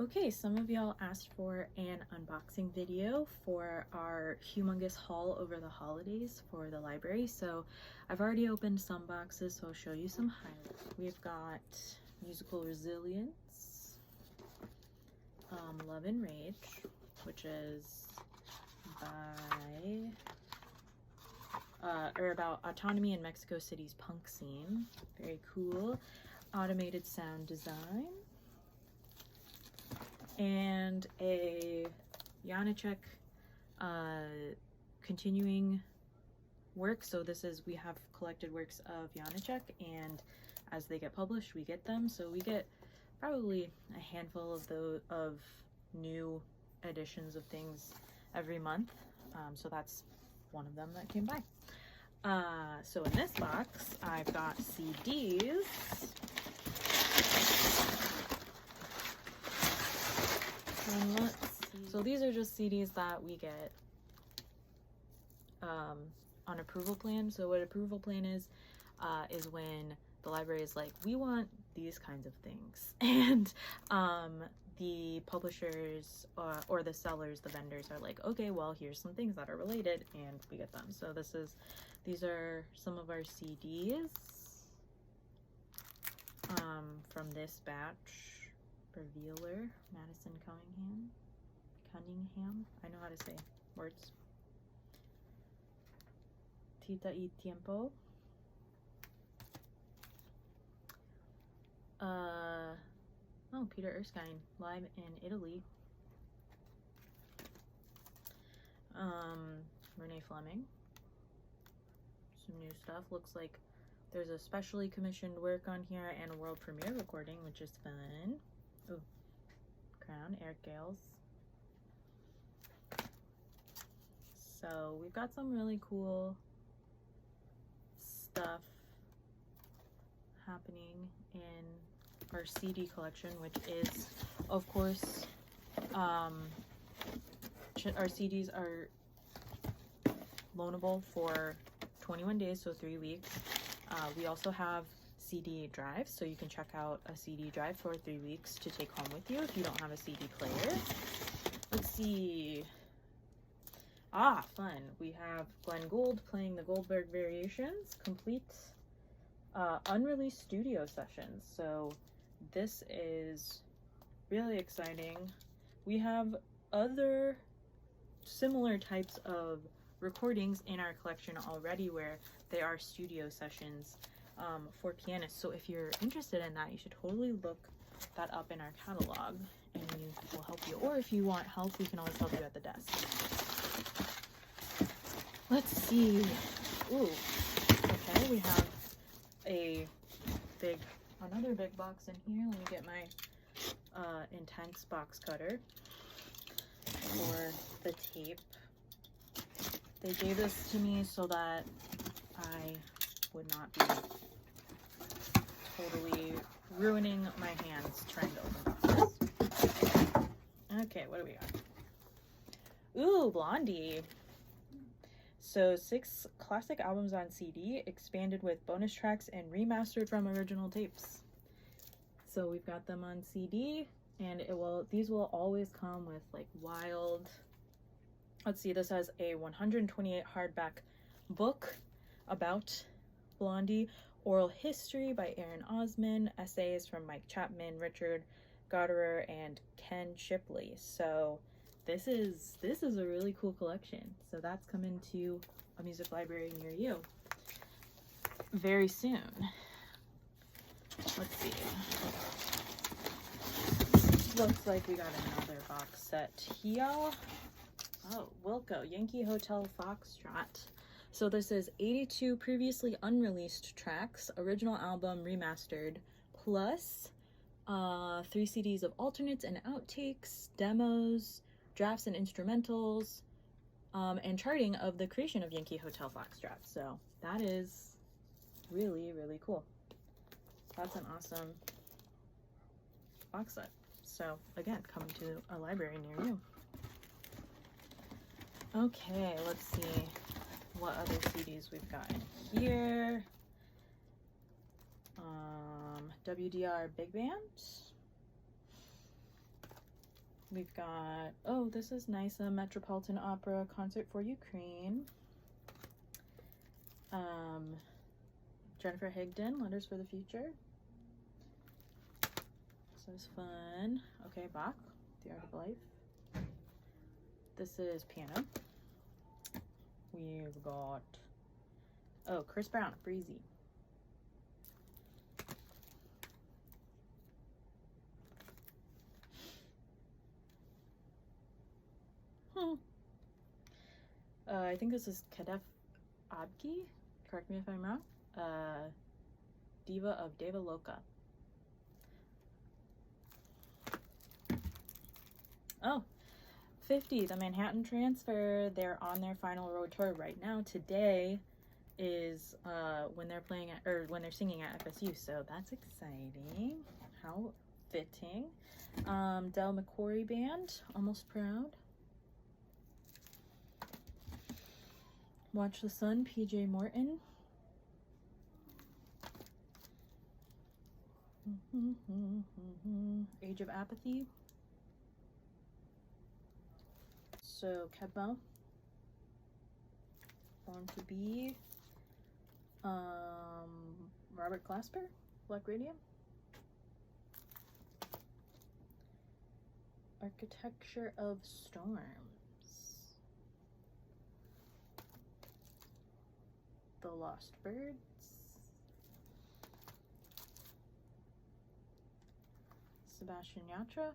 Okay, some of y'all asked for an unboxing video for our humongous haul over the holidays for the library. So I've already opened some boxes, so I'll show you some highlights. We've got Musical Resilience, Love and Rage, which is about autonomy in Mexico City's punk scene. Very cool. Automated sound design. And a Janacek continuing work. So we have collected works of Janacek, and as they get published, we get them. So we get probably a handful of new editions of things every month. So that's one of them that came by. So in this box, I've got CDs. And let's see. So these are just CDs that we get on approval plan. So what approval plan is when the library is like, we want these kinds of things, and the publishers or the sellers, the vendors are like, okay, well, here's some things that are related, and we get them. So these are some of our CDs from this batch. Revealer, Madison Cunningham. I know how to say words. Tita y Tiempo. Oh, Peter Erskine, live in Italy. Renee Fleming. Some new stuff. Looks like there's a specially commissioned work on here and a world premiere recording, which is fun. Ooh, Crown, Eric Gales. So we've got some really cool stuff happening in our CD collection, which is, of course, our CDs are loanable for 21 days, so 3 weeks. We also have CD drives, so you can check out a CD drive for 3 weeks to take home with you if you don't have a CD player. Let's see. Fun. We have Glenn Gould playing the Goldberg Variations, complete unreleased studio sessions. So this is really exciting. We have other similar types of recordings in our collection already where they are studio sessions for pianists. So if you're interested in that, you should totally look that up in our catalog, and we will help you. Or if you want help, we can always help you at the desk. Let's see. Ooh, okay, we have another big box in here. Let me get my Intense box cutter for the tape. They gave this to me so that I would not be totally ruining my hands trying to open boxes. Okay, what do we got? Ooh, Blondie. So 6 classic albums on CD, expanded with bonus tracks and remastered from original tapes. So we've got them on CD, and these will always come with like wild. Let's see, this has a 128 hardback book about Blondie, oral history by Aaron Osman, essays from Mike Chapman, Richard Gotterer, and Ken Shipley. So this is a really cool collection. So that's coming to a music library near you very soon. Let's see. Looks like we got another box set here. Oh, Wilco, Yankee Hotel Foxtrot. So this is 82 previously unreleased tracks, original album remastered, plus 3 CDs of alternates and outtakes, demos, drafts and instrumentals, and charting of the creation of Yankee Hotel Foxtrot. So that is really, really cool. That's an awesome box set. So again, coming to a library near you. Okay, let's see what other CDs we've got in here. WDR Big Band. We've got, oh, this is nice, a Metropolitan Opera Concert for Ukraine. Jennifer Higdon, Letters for the Future. So it's fun. Okay, Bach, The Art of Life. This is piano. We've got, oh, Chris Brown, Breezy. I think this is Kadef Abki, correct me if I'm wrong. Diva of Deva Loka. Oh, 50, the Manhattan Transfer. They're on their final road tour right now. Today is when they're playing at, or when they're singing at FSU, so that's exciting. How fitting. Del McCoury Band, Almost Proud. Watch the Sun, PJ Morton. Age of Apathy. So Kebmo, Born to Be. Robert Glasper, Black Radium. Architecture of Storms. The Lost Birds. Sebastian Yatra.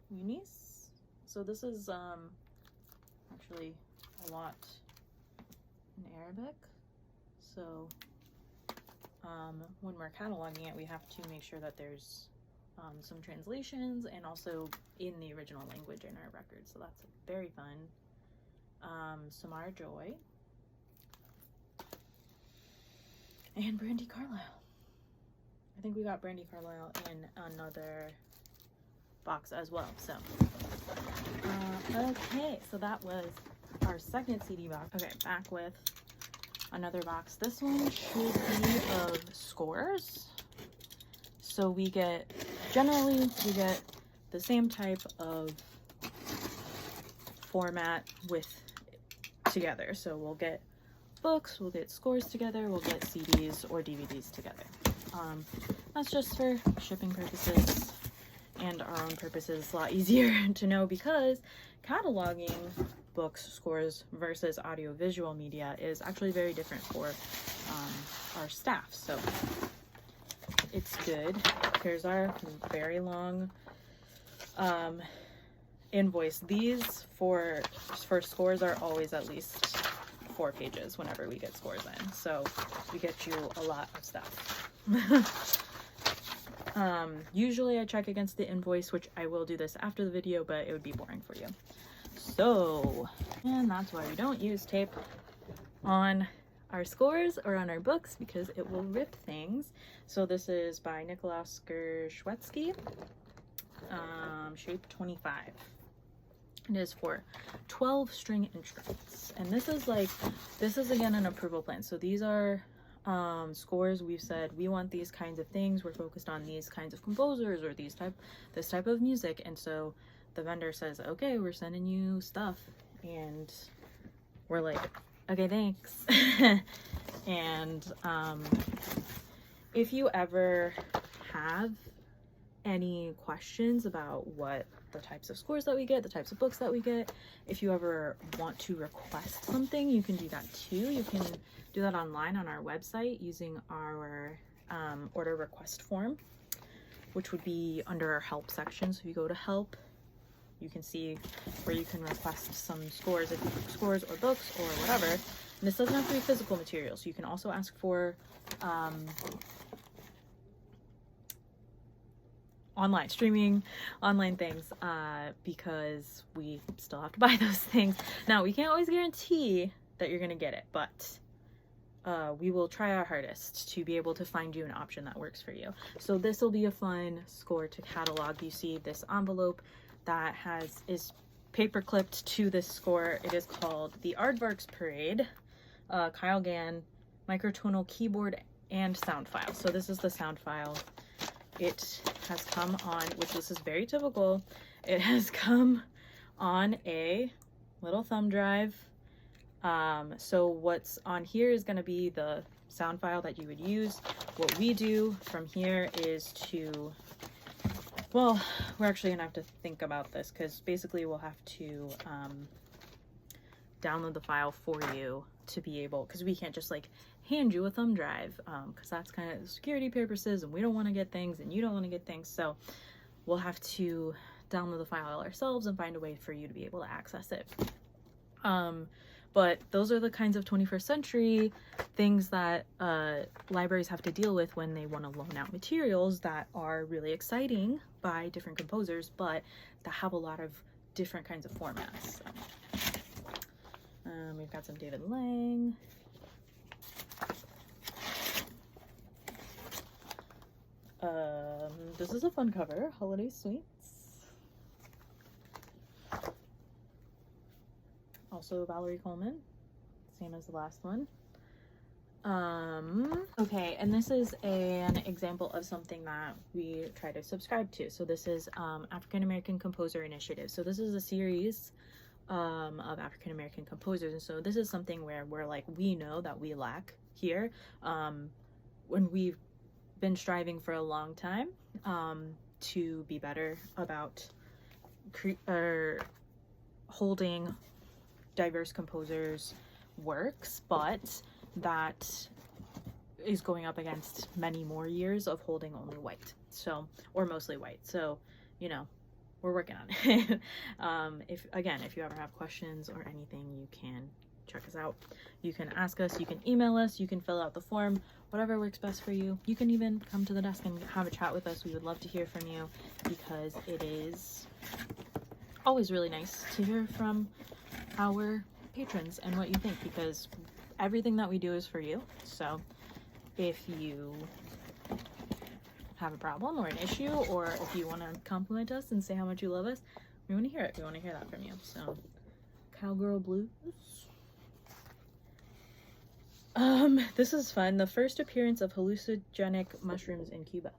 Eunice. So this is actually a lot in Arabic. So when we're cataloging it, we have to make sure that there's some translations and also in the original language in our record. So that's very fun. Samara Joy. And Brandy Carlisle. I think we got Brandy Carlisle in another box as well. So okay, so that was our second CD box. Okay, back with another box. This one should be of scores. So we get, generally we get the same type of format with together. So we'll get books, we'll get scores together, we'll get CDs or DVDs together. That's just for shipping purposes and our own purposes. A lot easier to know because cataloging books, scores versus audiovisual media is actually very different for our staff. So it's good. Here's our very long invoice. These for scores are always at least 4 pages whenever we get scores in, so we get you a lot of stuff. Usually I check against the invoice, which I will do this after the video, but it would be boring for you. So, and that's why we don't use tape on our scores or on our books, because it will rip things. So this is by Nikolaus Gershwetsky, shape 25. It is for 12 string instruments, and this is again an approval plan. So these are scores. We've said we want these kinds of things, we're focused on these kinds of composers or this type of music, and so the vendor says, okay, we're sending you stuff, and we're like, okay, thanks. And if you ever have any questions about what the types of scores that we get, the types of books that we get, if you ever want to request something, you can do that too. You can do that online on our website using our order request form, which would be under our help section. So if you go to help, you can see where you can request some scores or books or whatever. And this doesn't have to be physical materials. You can also ask for online streaming, online things, because we still have to buy those things. Now, we can't always guarantee that you're gonna get it, but we will try our hardest to be able to find you an option that works for you. So this will be a fun score to catalog. You see this envelope that is paper clipped to this score. It is called the Aardvarks Parade, Kyle Gann, microtonal keyboard and sound file. So this is the sound file. It has come on, which this is very typical, it has come on a little thumb drive. So what's on here is going to be the sound file that you would use. What we do from here is to, well, we're actually gonna have to think about this, because basically we'll have to download the file for you to be able, because we can't just like hand you a thumb drive, because that's kind of security purposes, and we don't want to get things and you don't want to get things. So we'll have to download the file ourselves and find a way for you to be able to access it. But those are the kinds of 21st century things that libraries have to deal with when they want to loan out materials that are really exciting by different composers, but that have a lot of different kinds of formats. We've got some David Lang. This is a fun cover, Holiday Sweets. Also Valerie Coleman, same as the last one. Okay, and this is an example of something that we try to subscribe to. So this is African American Composer Initiative. So this is a series of African American composers, and so this is something where we're like, we know that we lack here, when we've been striving for a long time to be better about holding diverse composers' works, but that is going up against many more years of holding only white, so, or mostly white. So, you know, we're working on it. If you ever have questions or anything, you can check us out. You can ask us, you can email us, you can fill out the form, whatever works best for you. You can even come to the desk and have a chat with us. We would love to hear from you, because it is always really nice to hear from our patrons and what you think, because everything that we do is for you. So if you have a problem or an issue, or if you want to compliment us and say how much you love us, we want to hear it. We want to hear that from you. So Cowgirl Blues. This is fun. The first appearance of hallucinogenic mushrooms in Cuba.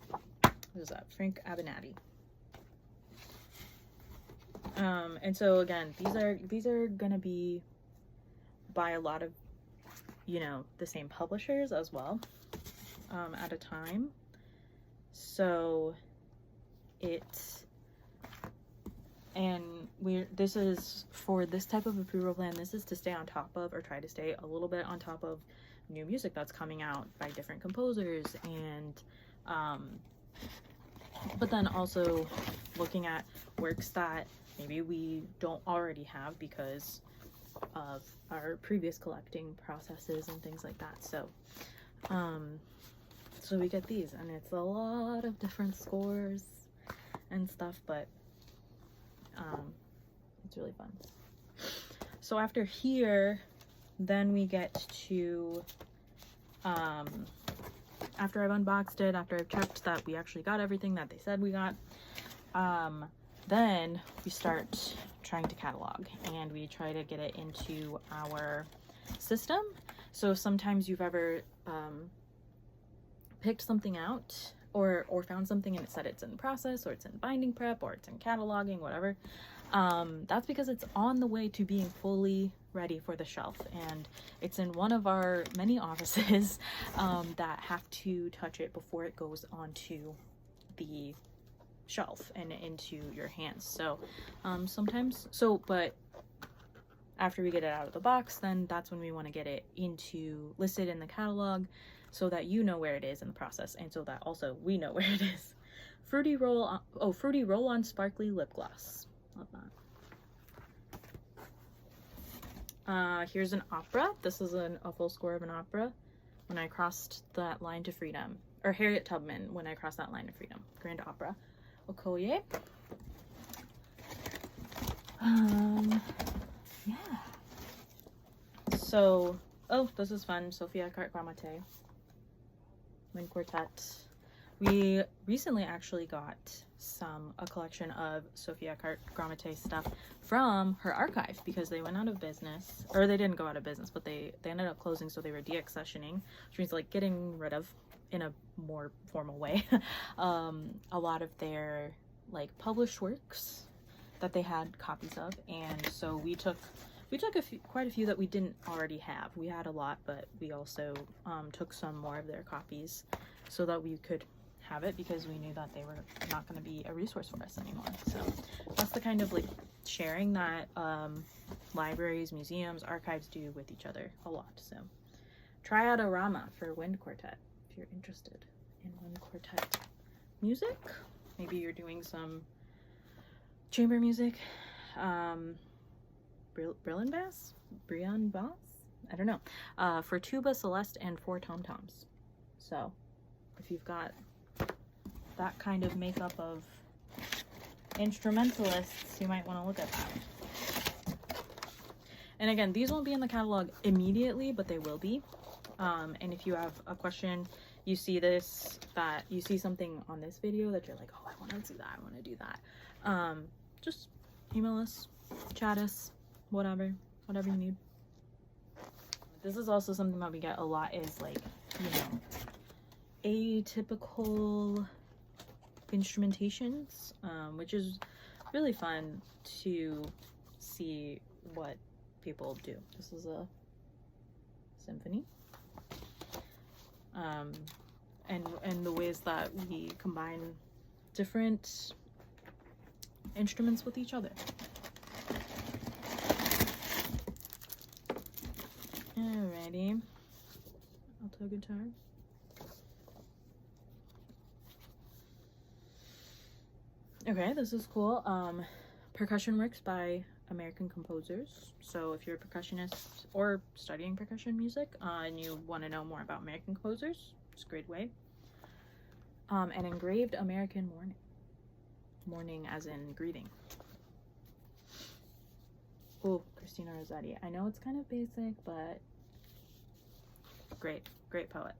What is that? Frank Abenati. And so again, these are gonna be by a lot of, you know, the same publishers as well, at a time. So this is for this type of approval plan. This is to stay on top of, or try to stay a little bit on top of, new music that's coming out by different composers, and but then also looking at works that maybe we don't already have because of our previous collecting processes and things like that. So so we get these, and it's a lot of different scores and stuff, but it's really fun. So after here, then we get to after I've unboxed it, after I've checked that we actually got everything that they said we got, then we start trying to catalog, and we try to get it into our system. So sometimes you've ever picked something out or found something and it said it's in process, or it's in binding prep, or it's in cataloging, whatever. That's because it's on the way to being fully ready for the shelf, and it's in one of our many offices that have to touch it before it goes onto the shelf and into your hands. So but after we get it out of the box, then that's when we want to get it listed in the catalog, so that you know where it is in the process, and so that also we know where it is. Fruity Roll-On Sparkly Lip Gloss. Love that. Here's an opera. This is a full score of an opera, When I Crossed That Line to Freedom, or Harriet Tubman, When I Crossed That Line to Freedom, Grand Opera. Okoye. Yeah. So, oh, this is fun. Sophia Carte Grammaté, Wind Quartet. We recently actually got a collection of Sofia Gramate stuff from her archive because they went out of business, or they didn't go out of business, but they ended up closing, so they were deaccessioning, which means like getting rid of, in a more formal way, a lot of their like published works that they had copies of. And so we took quite a few that we didn't already have. We had a lot, but we also took some more of their copies so that we could have it, because we knew that they were not going to be a resource for us anymore. So that's the kind of like sharing that libraries, museums, archives do with each other a lot. So Triadorama for wind quartet, if you're interested in wind quartet music. Maybe you're doing some chamber music. Brian Bass? I don't know. For tuba, celeste, and 4 tom-toms. So if you've got that kind of makeup of instrumentalists, you might want to look at that. And again, these won't be in the catalog immediately, but they will be. And if you have a question, you see this, that you see something on this video that you're like, oh, I want to do that, I want to do that, just email us, chat us, whatever you need. This is also something that we get a lot, is like, you know, atypical instrumentations, which is really fun to see what people do. This is a symphony, and the ways that we combine different instruments with each other. Alrighty, alto guitar. Okay, this is cool. Percussion works by American composers. So if you're a percussionist or studying percussion music, and you want to know more about American composers, it's a great way. An engraved American mourning. Mourning as in grieving. Oh, Christina Rossetti. I know it's kind of basic, but great poet.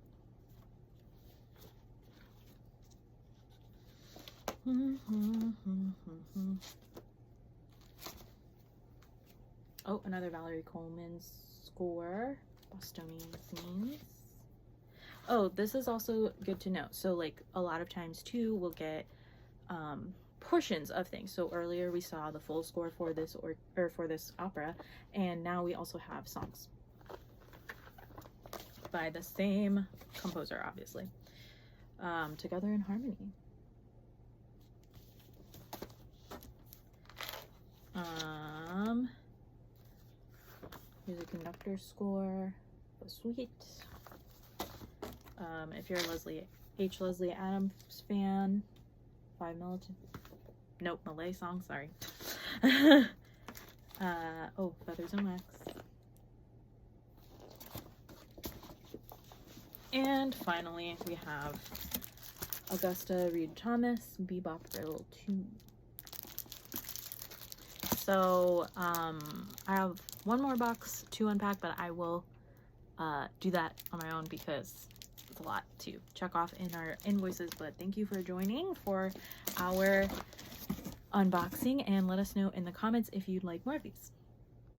Oh, another Valerie Coleman score, Bostonian scenes. Oh, this is also good to know. So like a lot of times too, we'll get portions of things. So earlier we saw the full score for this or for this opera, and now we also have songs by the same composer, obviously, together in harmony. Here's a conductor score, the suite. If you're a Leslie Adams fan, 5 Malay song, sorry. Oh, Feathers and Wax. And finally, we have Augusta Reed Thomas, Bebop Riddle 2. So, I have one more box to unpack, but I will do that on my own because it's a lot to check off in our invoices. But thank you for joining for our unboxing, and let us know in the comments if you'd like more of these.